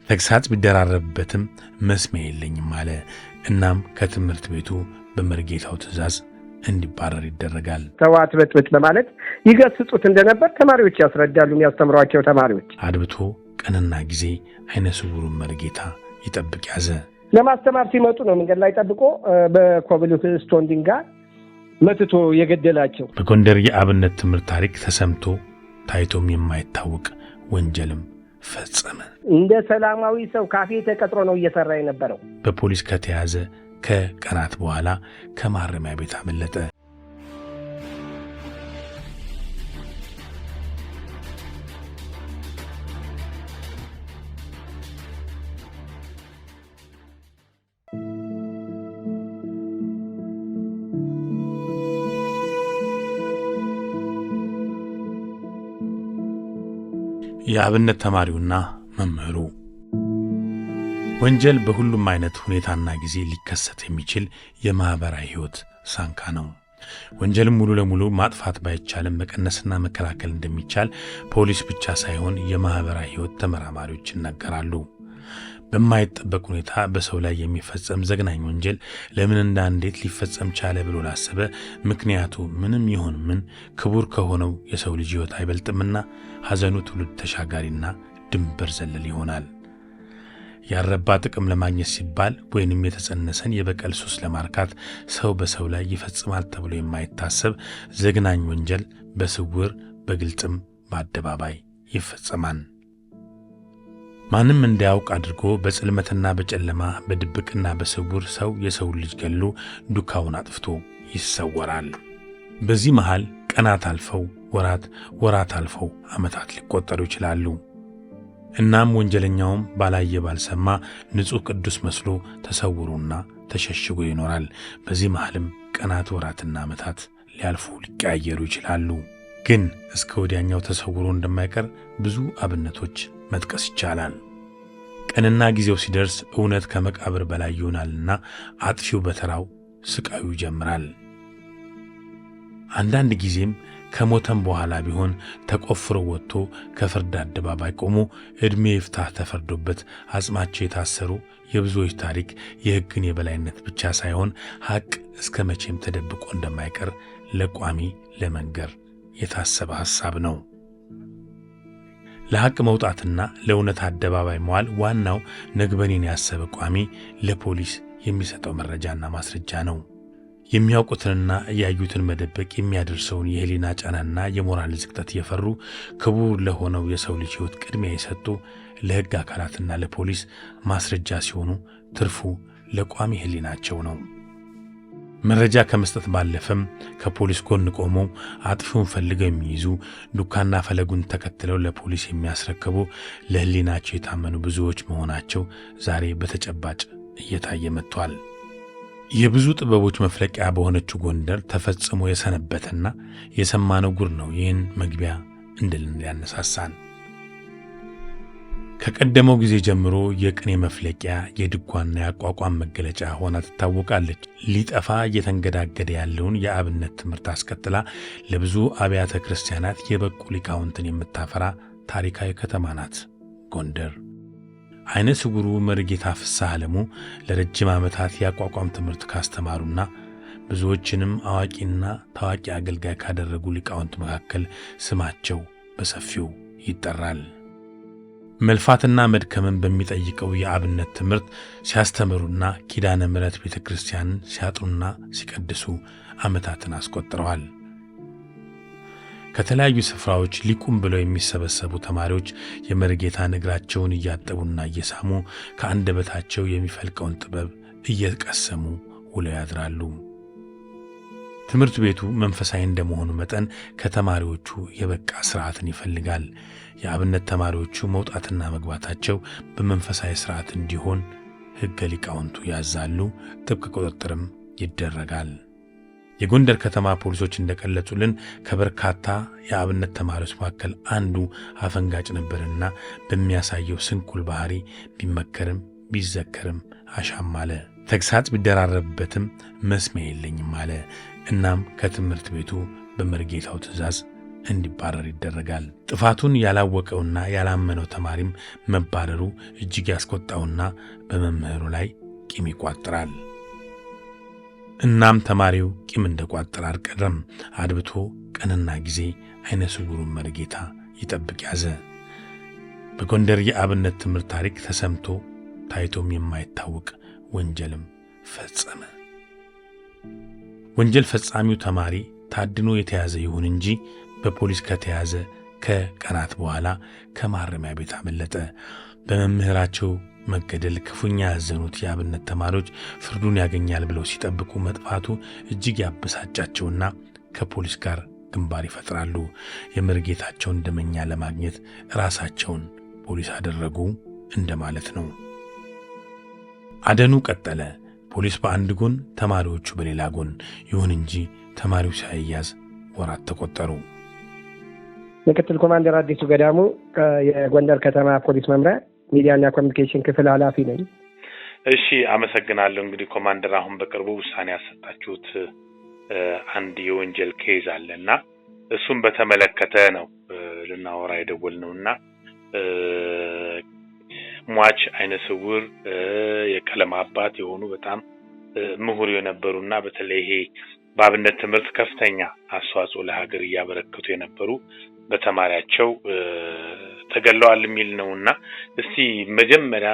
ተግሳጽ ቢደራረብበትም መስሚያ የለኝም አለ። እናም ከትምህርት ቤቱ በመርጌታው ትእዛዝ እንዲባረር ይደረጋል። ተዋት በጥብጥ በማለት ይገስጹት እንደነበር ተማሪዎች ያስረዳሉ። የሚያስተምሯቸው ተማሪዎች አድብቶ ቀንና ጊዜ አይነ ስውሩን መርጌታ ይጠብቅ ያዘ። ለማስተማር ሲመጡ ነው መንገድ ላይ ጠብቆ በኮብልስቶን ድንጋይ መትቶ የገደላቸው። በጎንደር የአብነት ትምህርት ታሪክ ተሰምቶ ታይቶም የማይታወቅ ወንጀልም ፈጸመ። እንደ ሰላማዊ ሰው ካፌ ተቀጥሮ ነው እየሰራ የነበረው። በፖሊስ ከተያዘ ከቀናት በኋላ ከማረሚያ ቤት አመለጠ። የአብነት ተማሪውና መምህሩ ወንጀል በሁሉም አይነት ሁኔታና ጊዜ ሊከሰት የሚችል የማህበራዊ ህይወት ሳንካ ነው። ወንጀልም ሙሉ ለሙሉ ማጥፋት ባይቻልም መቀነስና መከላከል እንደሚቻል ፖሊስ ብቻ ሳይሆን የማህበራዊ ህይወት ተመራማሪዎች ይናገራሉ። በማይጠበቅ ሁኔታ በሰው ላይ የሚፈጸም ዘግናኝ ወንጀል ለምንና እንዴት ሊፈጸም ቻለ ብሎ ላሰበ ምክንያቱ ምንም ይሁን ምን ክቡር ከሆነው የሰው ልጅ ህይወት አይበልጥምና ሐዘኑ ትውልድ ተሻጋሪና ድንበር ዘለል ይሆናል። ያረባ ጥቅም ለማግኘት ሲባል ወይንም የተጸነሰን የበቀል ሱስ ለማርካት ሰው በሰው ላይ ይፈጽማል ተብሎ የማይታሰብ ዘግናኝ ወንጀል በስውር በግልጽም በአደባባይ ይፈጸማል። ማንም እንዳያውቅ አድርጎ በጽልመትና በጨለማ በድብቅና በስውር ሰው የሰው ልጅ ገሎ ዱካውን አጥፍቶ ይሰወራል። በዚህ መሃል ቀናት አልፈው ወራት አልፈው ዓመታት ሊቆጠሩ ይችላሉ። እናም ወንጀለኛውም ባላየ ባልሰማ ንጹሕ ቅዱስ መስሎ ተሰውሮና ተሸሽጎ ይኖራል። በዚህ መሃልም ቀናት ወራትና ዓመታት ሊያልፉ ሊቀያየሩ ይችላሉ። ግን እስከ ወዲያኛው ተሰውሮ እንደማይቀር ብዙ አብነቶች መጥቀስ ይቻላል። ቀንና ጊዜው ሲደርስ እውነት ከመቃብር በላይ ይሆናልና አጥፊው በተራው ስቃዩ ይጀምራል። አንዳንድ ጊዜም ከሞተም በኋላ ቢሆን ተቆፍሮ ወጥቶ ከፍርድ አደባባይ ቆሞ ዕድሜ ይፍታህ ተፈርዶበት አጽማቸው የታሰሩ የብዙዎች ታሪክ የሕግን የበላይነት ብቻ ሳይሆን ሐቅ እስከ መቼም ተደብቆ እንደማይቀር ለቋሚ ለመንገር የታሰበ ሐሳብ ነው። ለሐቅ መውጣትና ለእውነት አደባባይ መዋል ዋናው ነግበኔን ያሰበ ቋሚ ለፖሊስ የሚሰጠው መረጃና ማስረጃ ነው። የሚያውቁትንና ያዩትን መደበቅ የሚያደርሰውን የህሊና ጫናና የሞራል ዝቅጠት የፈሩ ክቡር ለሆነው የሰው ልጅ ሕይወት ቅድሚያ የሰጡ ለሕግ አካላትና ለፖሊስ ማስረጃ ሲሆኑ ትርፉ ለቋሚ ህሊናቸው ነው። መረጃ ከመስጠት ባለፈም ከፖሊስ ጎን ቆመው አጥፊውን ፈልገው የሚይዙ ዱካና ፈለጉን ተከትለው ለፖሊስ የሚያስረክቡ ለህሊናቸው የታመኑ ብዙዎች መሆናቸው ዛሬ በተጨባጭ እየታየ መጥቷል። የብዙ ጥበቦች መፍለቂያ በሆነችው ጎንደር ተፈጽሞ የሰነበተና የሰማነው ጉር ነው ይህን መግቢያ እንድልን ያነሳሳን። ከቀደመው ጊዜ ጀምሮ የቅኔ መፍለቂያ የድጓና የአቋቋም መገለጫ ሆና ትታወቃለች። ሊጠፋ እየተንገዳገደ ያለውን የአብነት ትምህርት አስቀጥላ ለብዙ አብያተ ክርስቲያናት የበቁ ሊቃውንትን የምታፈራ ታሪካዊ ከተማ ናት ጎንደር። አይነ ስውሩ መርጌታ ፍስሐ ዓለሙ ለረጅም ዓመታት የአቋቋም ትምህርት ካስተማሩና ብዙዎችንም አዋቂና ታዋቂ አገልጋይ ካደረጉ ሊቃውንት መካከል ስማቸው በሰፊው ይጠራል። መልፋትና መድከምን በሚጠይቀው የአብነት ትምህርት ሲያስተምሩና ኪዳነ ምሕረት ቤተክርስቲያንን ሲያጥኑና ሲቀድሱ ዓመታትን አስቆጥረዋል። ከተለያዩ ስፍራዎች ሊቁም ብለው የሚሰበሰቡ ተማሪዎች የመርጌታን እግራቸውን እያጠቡና እየሳሙ ከአንደበታቸው የሚፈልቀውን ጥበብ እየቀሰሙ ውለው ያድራሉ። ትምህርት ቤቱ መንፈሳዊ እንደመሆኑ መጠን ከተማሪዎቹ የበቃ ሥርዓትን ይፈልጋል። የአብነት ተማሪዎቹ መውጣትና መግባታቸው በመንፈሳዊ ሥርዓት እንዲሆን ሕገ ሊቃውንቱ ያዛሉ። ጥብቅ ቁጥጥርም ይደረጋል። የጎንደር ከተማ ፖሊሶች እንደገለጹልን ከበርካታ የአብነት ተማሪዎች መካከል አንዱ አፈንጋጭ ነበርና በሚያሳየው ስንኩል ባህሪ ቢመከርም ቢዘከርም አሻም አለ። ተግሳጽ ቢደራረብበትም መስሚያ የለኝም አለ። እናም ከትምህርት ቤቱ በመርጌታው ትእዛዝ እንዲባረር ይደረጋል። ጥፋቱን ያላወቀውና ያላመነው ተማሪም መባረሩ እጅግ ያስቆጣውና በመምህሩ ላይ ቂም ይቋጥራል። እናም ተማሪው ቂም እንደቋጠረ አልቀረም። አድብቶ ቀንና ጊዜ አይነ ስውሩን መርጌታ ይጠብቅ ያዘ። በጎንደር የአብነት ትምህርት ታሪክ ተሰምቶ ታይቶም የማይታወቅ ወንጀልም ፈጸመ። ወንጀል ፈጻሚው ተማሪ ታድኖ የተያዘ ይሁን እንጂ በፖሊስ ከተያዘ ከቀናት በኋላ ከማረሚያ ቤት አመለጠ። በመምህራቸው መገደል ክፉኛ ያዘኑት የአብነት ተማሪዎች ፍርዱን ያገኛል ብለው ሲጠብቁ መጥፋቱ እጅግ ያበሳጫቸውና ከፖሊስ ጋር ግንባር ይፈጥራሉ። የመርጌታቸውን ደመኛ ለማግኘት ራሳቸውን ፖሊስ አደረጉ እንደማለት ነው። አደኑ ቀጠለ። ፖሊስ በአንድ ጎን፣ ተማሪዎቹ በሌላ ጎን። ይሁን እንጂ ተማሪው ሳይያዝ ወራት ተቆጠሩ። ምክትል ኮማንደር አዲሱ ገዳሙ የጎንደር ከተማ ፖሊስ መምሪያ ሚዲያና ኮሚኒኬሽን ክፍል ኃላፊ ነኝ። እሺ፣ አመሰግናለሁ። እንግዲህ ኮማንደር፣ አሁን በቅርቡ ውሳኔ ያሰጣችሁት አንድ የወንጀል ኬዝ አለና እሱም በተመለከተ ነው ልናወራ የደወልነውና ሟች አይነ ስውር የቀለም አባት የሆኑ በጣም ምሁር የነበሩና በተለይ ይሄ በአብነት ትምህርት ከፍተኛ አስተዋጽኦ ለሀገር እያበረከቱ የነበሩ በተማሪያቸው ተገለዋል የሚል ነውና እስቲ መጀመሪያ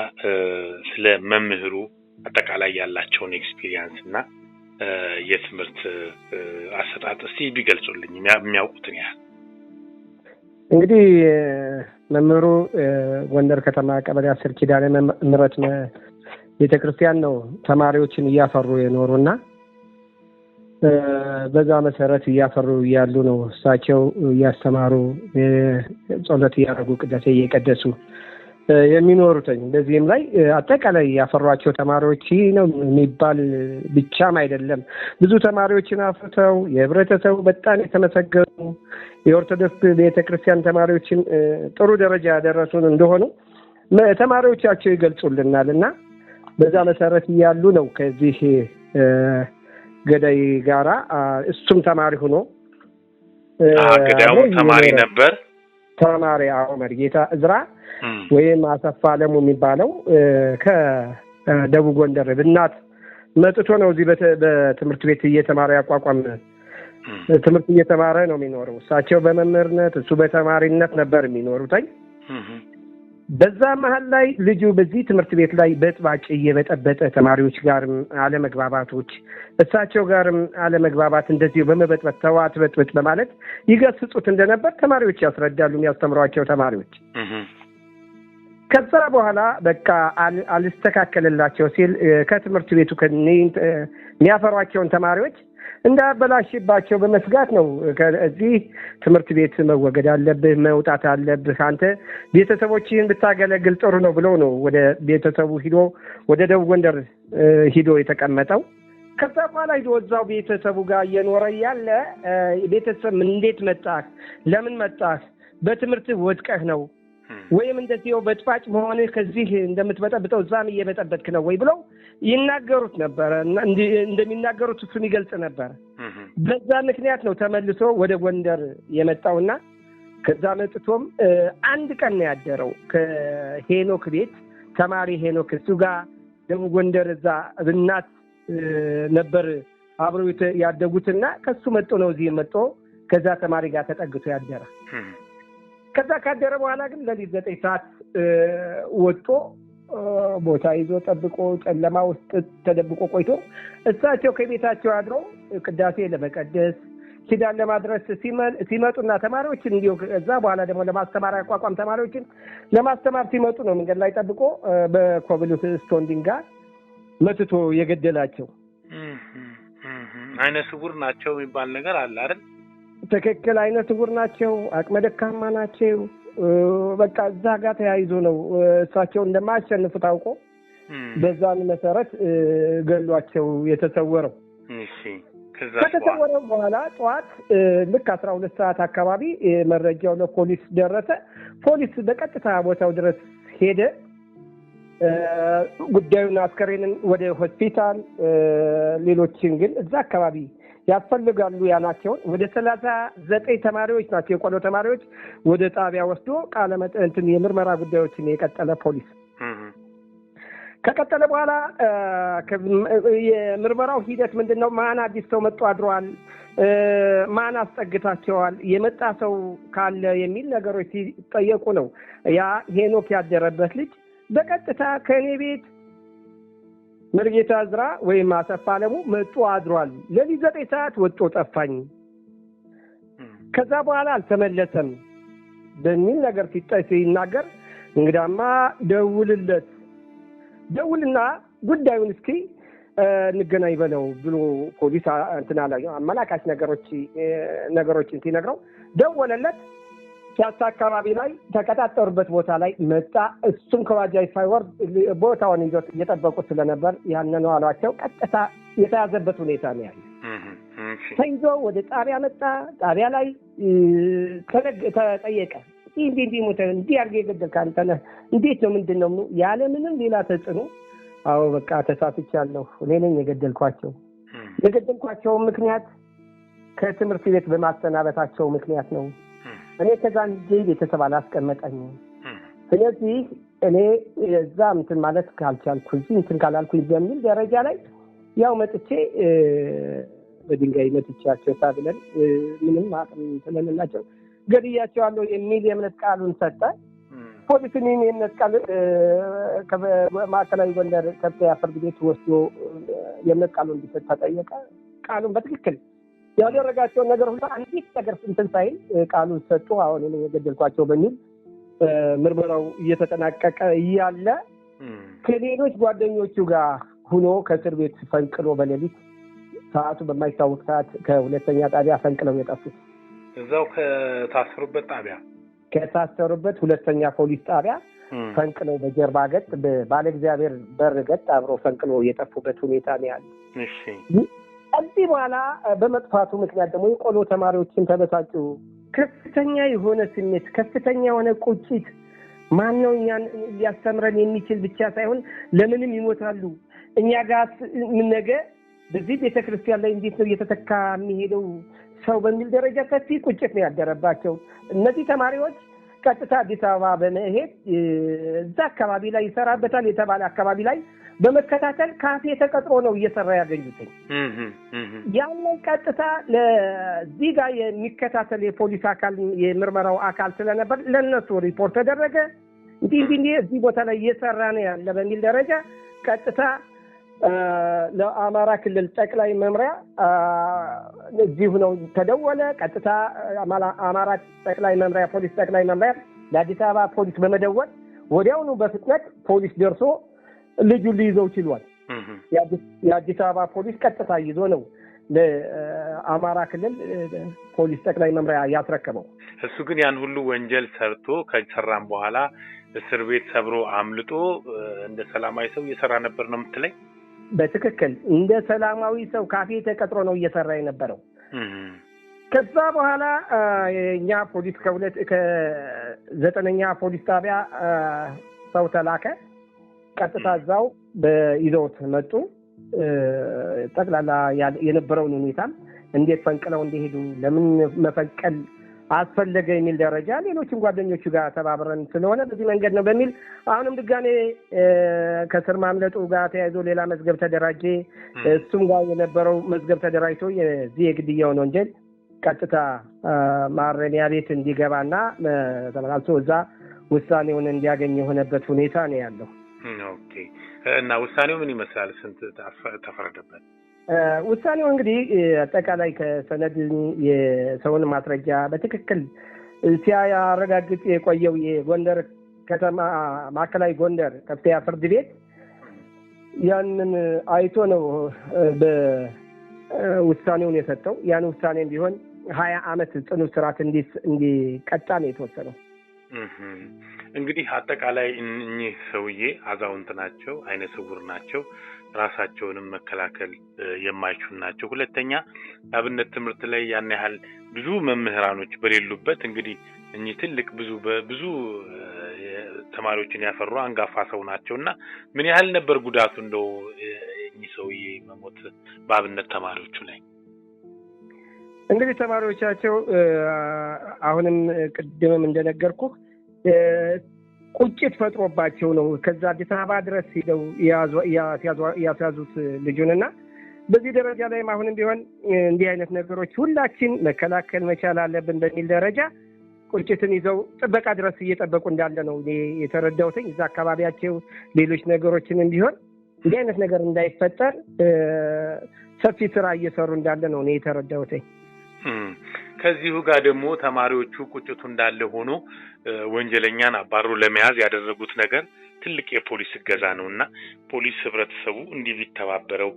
ስለ መምህሩ አጠቃላይ ያላቸውን ኤክስፒሪየንስ እና የትምህርት አሰጣጥ እስቲ ቢገልጹልኝ የሚያውቁትን ያህል። እንግዲህ መምህሩ ጎንደር ከተማ ቀበሌ 10 ኪዳነ ምሕረት ቤተክርስቲያን ነው ተማሪዎችን እያፈሩ የኖሩና በዛ መሰረት እያፈሩ ያሉ ነው እሳቸው እያስተማሩ ጸሎት እያደረጉ ቅዳሴ እየቀደሱ የሚኖሩትኝ። በዚህም ላይ አጠቃላይ ያፈሯቸው ተማሪዎች ነው የሚባል ብቻም አይደለም። ብዙ ተማሪዎችን አፍርተው የህብረተሰቡ በጣም የተመሰገኑ የኦርቶዶክስ ቤተክርስቲያን ተማሪዎችን ጥሩ ደረጃ ያደረሱን እንደሆኑ ተማሪዎቻቸው ይገልጹልናል እና በዛ መሰረት ያሉ ነው ከዚህ ገዳይ ጋራ እሱም ተማሪ ሆኖ ገዳዩ ተማሪ ነበር። ተማሪ መርጌታ እዝራ ወይም አሰፋ አለሙ የሚባለው ከደቡብ ጎንደር ብናት መጥቶ ነው እዚህ በትምህርት ቤት እየተማረ ያቋቋም ትምህርት እየተማረ ነው የሚኖረው። እሳቸው በመምህርነት እሱ በተማሪነት ነበር የሚኖሩትኝ። በዛ መሀል ላይ ልጁ በዚህ ትምህርት ቤት ላይ በጥባጭ እየበጠበጠ ተማሪዎች ጋርም አለመግባባቶች፣ እሳቸው ጋርም አለመግባባት እንደዚሁ በመበጥበጥ ተዋት በጥብጥ በማለት ይገስጹት እንደነበር ተማሪዎች ያስረዳሉ፣ የሚያስተምሯቸው ተማሪዎች። ከዛ በኋላ በቃ አልስተካከልላቸው ሲል ከትምህርት ቤቱ የሚያፈሯቸውን ተማሪዎች እንዳበላሽባቸው በመስጋት ነው ከዚህ ትምህርት ቤት መወገድ አለብህ፣ መውጣት አለብህ፣ አንተ ቤተሰቦችህን ብታገለግል ጥሩ ነው ብለው ነው ወደ ቤተሰቡ ሂዶ ወደ ደቡብ ጎንደር ሂዶ የተቀመጠው። ከዛ በኋላ ሂዶ እዛው ቤተሰቡ ጋር እየኖረ ያለ ቤተሰብ እንዴት መጣህ? ለምን መጣህ? በትምህርት ወድቀህ ነው ወይም እንደዚህው በጥፋጭ መሆንህ ከዚህ እንደምትበጠብጠው እዛም እየበጠበጥክ ነው ወይ ብለው ይናገሩት ነበር። እንደሚናገሩት እሱን ይገልጽ ነበር። በዛ ምክንያት ነው ተመልሶ ወደ ጎንደር የመጣውና ከዛ መጥቶም አንድ ቀን ነው ያደረው ከሄኖክ ቤት ተማሪ ሄኖክ እሱ ጋር ደቡብ ጎንደር እዛ ብናት ነበር አብረው ያደጉትና ከሱ መጥቶ ነው እዚህ መጥቶ ከዛ ተማሪ ጋር ተጠግቶ ያደረ። ከዛ ካደረ በኋላ ግን ለሊት 9 ሰዓት ወጥቶ ቦታ ይዞ ጠብቆ ጨለማ ውስጥ ተደብቆ ቆይቶ እሳቸው ከቤታቸው አድረው ቅዳሴ ለመቀደስ ኪዳን ለማድረስ ሲመጡና ተማሪዎችን እንዲሁ ከዛ በኋላ ደግሞ ለማስተማር ያቋቋም ተማሪዎችን ለማስተማር ሲመጡ ነው መንገድ ላይ ጠብቆ በኮብልስቶን ድንጋይ መትቶ የገደላቸው። አይነ ስውር ናቸው የሚባል ነገር አለ አይደል? ትክክል፣ አይነ ስውር ናቸው፣ አቅመ ደካማ ናቸው። በቃ እዛ ጋር ተያይዞ ነው እሳቸው እንደማያሸንፉ ታውቆ በዛን መሰረት ገሏቸው የተሰወረው። እሺ፣ ከተሰወረው በኋላ ጠዋት ልክ 12 ሰዓት አካባቢ መረጃው ለፖሊስ ደረሰ። ፖሊስ በቀጥታ ቦታው ድረስ ሄደ። ጉዳዩን አስከሬንን ወደ ሆስፒታል፣ ሌሎችን ግን እዛ አካባቢ ያስፈልጋሉ ያላቸውን ወደ 39 ተማሪዎች ናቸው የቆሎ ተማሪዎች ወደ ጣቢያ ወስዶ ቃለ መጠንትን የምርመራ ጉዳዮችን የቀጠለ ፖሊስ ከቀጠለ በኋላ የምርመራው ሂደት ምንድነው? ማን አዲስ ሰው መጥቶ አድሯል፣ ማን አስጠግታቸዋል፣ የመጣ ሰው ካለ የሚል ነገሮች ሲጠየቁ ነው ያ ሄኖክ ያደረበት ልጅ በቀጥታ ከኔ ቤት መርጌታ እዝራ ወይም አሰፋ አለሙ መጥቶ አድሯል፣ ለሊት 9 ሰዓት ወጥቶ ጠፋኝ፣ ከዛ በኋላ አልተመለሰም በሚል ነገር ሲናገር እንግዳማ ደውልና ጉዳዩን እስኪ እንገናኝ በለው ብሎ ፖሊስ እንትና ላይ አመላካች ነገሮችን ሲነግረው ደወለለት። ፒያሳ አካባቢ ላይ ተቀጣጠሩበት ቦታ ላይ መጣ። እሱም ከዋጃይ ሳይወርድ ቦታውን ይዞት እየጠበቁት ስለነበር ያንን አሏቸው። ቀጥታ የተያዘበት ሁኔታ ነው ያለ። ተይዞ ወደ ጣቢያ መጣ። ጣቢያ ላይ ተጠየቀ። እንዲህ ሞተ እንዲህ አድርገህ የገደልክ አንተ ነህ፣ እንዴት ነው ምንድነው? ያለ ምንም ሌላ ተጽዕኖ አዎ በቃ ተሳትቻለሁ፣ እኔ ነኝ የገደልኳቸው ምክንያት ከትምህርት ቤት በማሰናበታቸው ምክንያት ነው። እኔ ከዛን ቤተሰብ አላስቀመጠኝም። ስለዚህ እኔ እዛ እንትን ማለት ካልቻልኩኝ እንትን ካላልኩኝ በሚል ደረጃ ላይ ያው መጥቼ በድንጋይ መጥቻቸው ታብለን ምንም አቅም ስለሌላቸው ገድያቸዋለሁ የሚል የእምነት ቃሉን ሰጠ። ፖሊስን የእምነት ቃል ከማዕከላዊ ጎንደር ከፍተኛ ፍርድ ቤት ወስዶ የእምነት ቃሉን እንዲሰጥ ተጠየቀ። ቃሉን በትክክል ያደረጋቸውን ነገር ሁሉ አንዲት ነገር እንትን ሳይል ቃሉን ሰጡ። አሁን እኔ የገደልኳቸው በሚል ምርመራው እየተጠናቀቀ እያለ ከሌሎች ጓደኞቹ ጋር ሆኖ ከእስር ቤት ፈንቅሎ በሌሊት ሰዓቱ በማይታወቅ ሰዓት ከሁለተኛ ጣቢያ ፈንቅለው የጠፉት እዛው ከታሰሩበት ሁለተኛ ፖሊስ ጣቢያ ፈንቅለው በጀርባ ገጥ ባለ እግዚአብሔር በር ገጥ አብረው ፈንቅለው የጠፉበት ሁኔታ ነው ያለው። እሺ እዚህ በኋላ በመጥፋቱ ምክንያት ደግሞ የቆሎ ተማሪዎችን ተበሳጩ። ከፍተኛ የሆነ ስሜት፣ ከፍተኛ የሆነ ቁጭት ማነው እኛን ሊያስተምረን የሚችል ብቻ ሳይሆን ለምንም ይሞታሉ እኛ ጋር ነገ በዚህ ቤተክርስቲያን ላይ እንዴት ነው እየተተካ የሚሄደው ሰው በሚል ደረጃ ሰፊ ቁጭት ነው ያደረባቸው። እነዚህ ተማሪዎች ቀጥታ አዲስ አበባ በመሄድ እዛ አካባቢ ላይ ይሰራበታል የተባለ አካባቢ ላይ በመከታተል ካፌ ተቀጥሮ ነው እየሰራ ያገኙት። ያንን ቀጥታ ለዚህ ጋር የሚከታተል የፖሊስ አካል የምርመራው አካል ስለነበር ለነሱ ሪፖርት ተደረገ። እንዲህ እዚህ ቦታ ላይ እየሰራ ነው ያለ በሚል ደረጃ ቀጥታ ለአማራ ክልል ጠቅላይ መምሪያ እዚሁ ነው ተደወለ። ቀጥታ አማራ ጠቅላይ መምሪያ ፖሊስ ጠቅላይ መምሪያ ለአዲስ አበባ ፖሊስ በመደወል ወዲያውኑ በፍጥነት ፖሊስ ደርሶ ልጁ ሊይዘው ችሏል። የአዲስ አበባ ፖሊስ ቀጥታ ይዞ ነው ለአማራ ክልል ፖሊስ ጠቅላይ መምሪያ ያስረከበው። እሱ ግን ያን ሁሉ ወንጀል ሰርቶ ከሰራም በኋላ እስር ቤት ሰብሮ አምልጦ እንደ ሰላማዊ ሰው እየሰራ ነበር ነው የምትለኝ? በትክክል እንደ ሰላማዊ ሰው ካፌ ተቀጥሮ ነው እየሰራ የነበረው። ከዛ በኋላ እኛ ፖሊስ ከ9ኛ ፖሊስ ጣቢያ ሰው ተላከ። ቀጥታ እዛው በይዘውት መጡ። ጠቅላላ የነበረውን ሁኔታም እንዴት ፈንቅለው እንደሄዱ ለምን መፈንቀል አስፈለገ የሚል ደረጃ ሌሎችም ጓደኞቹ ጋር ተባብረን ስለሆነ በዚህ መንገድ ነው በሚል አሁንም ድጋሜ ከስር ማምለጡ ጋር ተያይዞ ሌላ መዝገብ ተደራጀ። እሱም ጋር የነበረው መዝገብ ተደራጅቶ የዚህ የግድያውን ወንጀል ቀጥታ ማረሚያ ቤት እንዲገባና ተመላልሶ እዛ ውሳኔውን እንዲያገኝ የሆነበት ሁኔታ ነው ያለው። ኦኬ። እና ውሳኔው ምን ይመስላል? ስንት ተፈረደበት? ውሳኔው እንግዲህ አጠቃላይ ከሰነድ የሰውን ማስረጃ በትክክል ሲያረጋግጥ የቆየው የጎንደር ከተማ ማዕከላዊ ጎንደር ከፍተኛ ፍርድ ቤት ያንን አይቶ ነው በውሳኔውን የሰጠው። ያን ውሳኔም ቢሆን 20 ዓመት ጽኑ እስራት እንዲቀጣ ነው የተወሰነው። እንግዲህ አጠቃላይ እኚህ ሰውዬ አዛውንት ናቸው፣ አይነ ስውር ናቸው፣ ራሳቸውንም መከላከል የማይችሉ ናቸው። ሁለተኛ አብነት ትምህርት ላይ ያን ያህል ብዙ መምህራኖች በሌሉበት እንግዲህ እኚህ ትልቅ ብዙ ተማሪዎችን ያፈሩ አንጋፋ ሰው ናቸውና ምን ያህል ነበር ጉዳቱ እንደው እኚህ ሰውዬ መሞት በአብነት ተማሪዎቹ ላይ? እንግዲህ ተማሪዎቻቸው አሁንም ቅድምም እንደነገርኩህ ቁጭት ፈጥሮባቸው ነው ከዛ አዲስ አበባ ድረስ ሄደው ያስያዙት ልጁንና በዚህ ደረጃ ላይም አሁንም ቢሆን እንዲህ አይነት ነገሮች ሁላችን መከላከል መቻል አለብን በሚል ደረጃ ቁጭትን ይዘው ጥበቃ ድረስ እየጠበቁ እንዳለ ነው እኔ የተረዳሁት። እዛ አካባቢያቸው ሌሎች ነገሮችንም ቢሆን እንዲህ አይነት ነገር እንዳይፈጠር ሰፊ ስራ እየሰሩ እንዳለ ነው እኔ የተረዳሁት። ከዚሁ ጋር ደግሞ ተማሪዎቹ ቁጭቱ እንዳለ ሆኖ ወንጀለኛን አባሮ ለመያዝ ያደረጉት ነገር ትልቅ የፖሊስ እገዛ ነውና ፖሊስ ህብረተሰቡ እንዲህ ቢተባበረው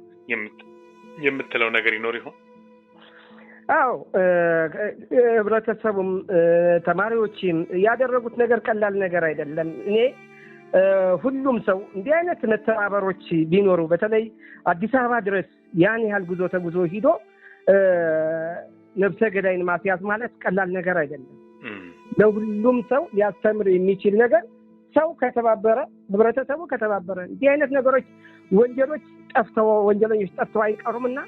የምትለው ነገር ይኖር ይሆን? አዎ ህብረተሰቡም ተማሪዎችም ያደረጉት ነገር ቀላል ነገር አይደለም። እኔ ሁሉም ሰው እንዲህ አይነት መተባበሮች ቢኖሩ በተለይ አዲስ አበባ ድረስ ያን ያህል ጉዞ ተጉዞ ሂዶ ነፍሰ ገዳይን ማስያዝ ማለት ቀላል ነገር አይደለም። ለሁሉም ሰው ሊያስተምር የሚችል ነገር ሰው ከተባበረ ህብረተሰቡ ከተባበረ እንዲህ አይነት ነገሮች ወንጀለኞች ጠፍተው አይቀሩምና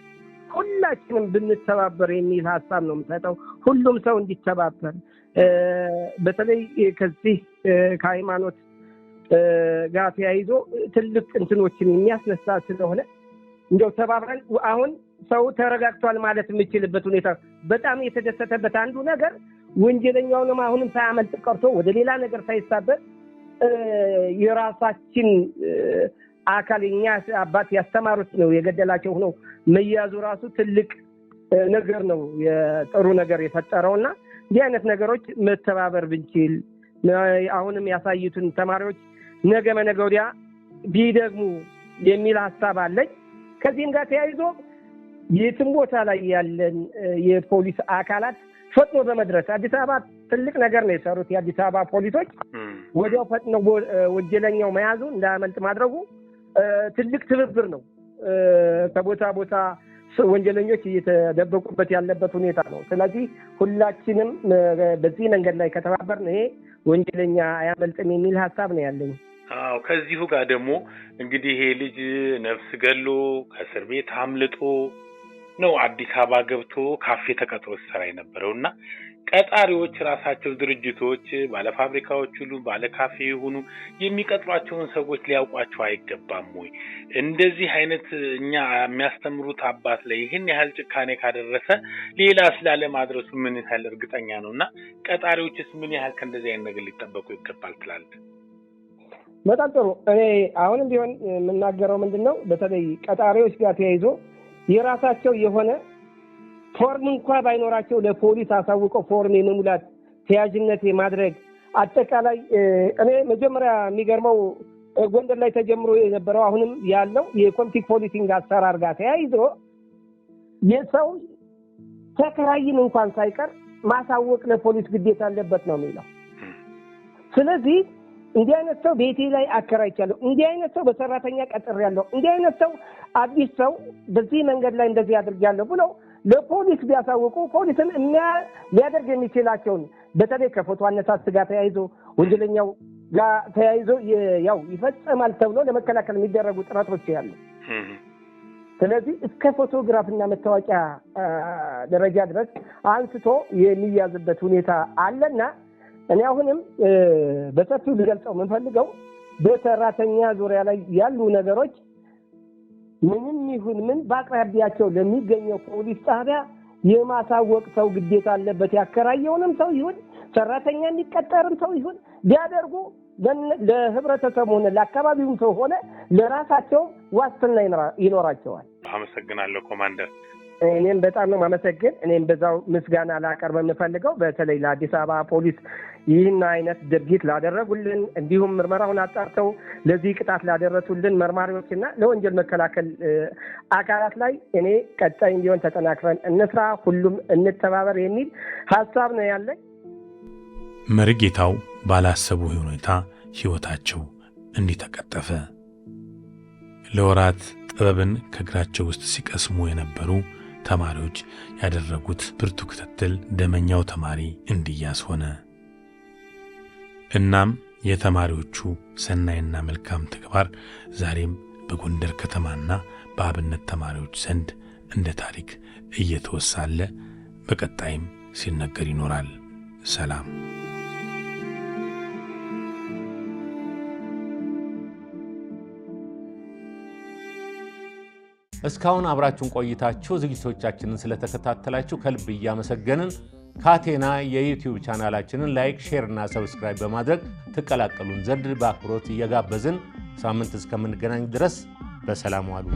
ሁላችንም ብንተባበር የሚል ሀሳብ ነው የምሰጠው። ሁሉም ሰው እንዲተባበር በተለይ ከዚህ ከሃይማኖት ጋር ተያይዞ ትልቅ እንትኖችን የሚያስነሳ ስለሆነ እንደው ተባብረን አሁን ሰው ተረጋግቷል ማለት የምችልበት ሁኔታ በጣም የተደሰተበት አንዱ ነገር ወንጀለኛውንም አሁንም ሳያመልጥ ቀርቶ ወደ ሌላ ነገር ሳይሳበት የራሳችን አካልኛ አባት ያስተማሩት ነው የገደላቸው ነው መያዙ ራሱ ትልቅ ነገር ነው የጥሩ ነገር የፈጠረውና እንዲህ አይነት ነገሮች መተባበር ብንችል አሁንም ያሳዩትን ተማሪዎች ነገ መነገ ወዲያ ቢደግሙ የሚል ሐሳብ አለኝ። ከዚህም ጋር ተያይዞ የትም ቦታ ላይ ያለን የፖሊስ አካላት ፈጥኖ በመድረስ አዲስ አበባ ትልቅ ነገር ነው የሰሩት የአዲስ አበባ ፖሊሶች ወዲያው ፈጥኖ ወንጀለኛው መያዙ እንዳያመልጥ ማድረጉ ትልቅ ትብብር ነው። ከቦታ ቦታ ወንጀለኞች እየተደበቁበት ያለበት ሁኔታ ነው። ስለዚህ ሁላችንም በዚህ መንገድ ላይ ከተባበርን ይሄ ወንጀለኛ አያመልጥም የሚል ሐሳብ ነው ያለኝ። አዎ ከዚሁ ጋር ደግሞ እንግዲህ ይሄ ልጅ ነፍስ ገሎ ከእስር ቤት አምልጦ ነው አዲስ አበባ ገብቶ ካፌ ተቀጥሮ ሲሰራ የነበረውና ቀጣሪዎች ራሳቸው ድርጅቶች ባለፋብሪካዎች ሁሉ ባለካፌ ሆኑ የሚቀጥሯቸውን ሰዎች ሊያውቋቸው አይገባም ወይ? እንደዚህ አይነት እኛ የሚያስተምሩት አባት ላይ ይሄን ያህል ጭካኔ ካደረሰ ሌላ ስላለ ማድረሱ ምን ያህል እርግጠኛ ነውና ቀጣሪዎችስ ምን ያህል ከእንደዚህ አይነት ነገር ሊጠበቁ ይገባል ትላለህ? በጣም ጥሩ። እኔ አሁንም ቢሆን የምናገረው ምንድነው በተለይ ቀጣሪዎች ጋር ተያይዞ የራሳቸው የሆነ ፎርም እንኳን ባይኖራቸው ለፖሊስ አሳውቀው ፎርም የመሙላት ተያዥነት የማድረግ አጠቃላይ እኔ መጀመሪያ የሚገርመው ጎንደር ላይ ተጀምሮ የነበረው አሁንም ያለው የኮምፒክ ፖሊሲንግ አሰራር ጋር ተያይዞ የሰው ተከራይን እንኳን ሳይቀር ማሳወቅ ለፖሊስ ግዴታ አለበት ነው የሚለው። ስለዚህ እንዲህ አይነት ሰው ቤቴ ላይ አከራይቻለሁ፣ እንዲህ አይነት ሰው በሰራተኛ ቀጥሬያለሁ፣ እንዲህ አይነት ሰው አዲስ ሰው በዚህ መንገድ ላይ እንደዚህ አድርጋለሁ ብሎ ለፖሊስ ቢያሳውቁ ፖሊስን ሊያደርግ የሚችላቸውን በተለይ ከፎቶ አነሳስ ጋር ተያይዞ ወንጀለኛው ጋር ተያይዞ ያው ይፈጸማል ተብሎ ለመከላከል የሚደረጉ ጥረቶች ያሉ ስለዚህ እስከ ፎቶግራፍና መታወቂያ ደረጃ ድረስ አንስቶ የሚያዝበት ሁኔታ አለና እኔ አሁንም በሰፊው ልገልጸው የምፈልገው በሰራተኛ ዙሪያ ላይ ያሉ ነገሮች ምንም ይሁን ምን በአቅራቢያቸው ለሚገኘው ፖሊስ ጣቢያ የማሳወቅ ሰው ግዴታ አለበት። ያከራየውንም ሰው ይሁን ሰራተኛ የሚቀጠርም ሰው ይሁን ቢያደርጉ ለህብረተሰቡ ሆነ ለአካባቢው ሰው ሆነ ለራሳቸው ዋስትና ይኖራቸዋል። አመሰግናለሁ ኮማንደር። እኔም በጣም ነው ማመሰግን። እኔም በዛው ምስጋና ላቀርብ የምፈልገው በተለይ ለአዲስ አበባ ፖሊስ ይህን አይነት ድርጊት ላደረጉልን እንዲሁም ምርመራውን አጣርተው ለዚህ ቅጣት ላደረሱልን መርማሪዎችና ለወንጀል መከላከል አካላት ላይ እኔ ቀጣይ እንዲሆን ተጠናክረን እንስራ፣ ሁሉም እንተባበር የሚል ሀሳብ ነው ያለኝ። መርጌታው ባላሰቡ ሁኔታ ህይወታቸው እንዲተቀጠፈ ለወራት ጥበብን ከእግራቸው ውስጥ ሲቀስሙ የነበሩ ተማሪዎች ያደረጉት ብርቱ ክትትል ደመኛው ተማሪ እንዲያዝ ሆነ። እናም የተማሪዎቹ ሰናይና መልካም ተግባር ዛሬም በጎንደር ከተማና በአብነት ተማሪዎች ዘንድ እንደ ታሪክ እየተወሳለ በቀጣይም ሲነገር ይኖራል። ሰላም። እስካሁን አብራችሁን ቆይታችሁ ዝግጅቶቻችንን ስለተከታተላችሁ ከልብ እያመሰገንን ካቴና የዩቲዩብ ቻናላችንን ላይክ፣ ሼር እና ሰብስክራይብ በማድረግ ተቀላቀሉን ዘንድ በአክብሮት እየጋበዝን ሳምንት እስከምንገናኝ ድረስ በሰላም ዋሉ።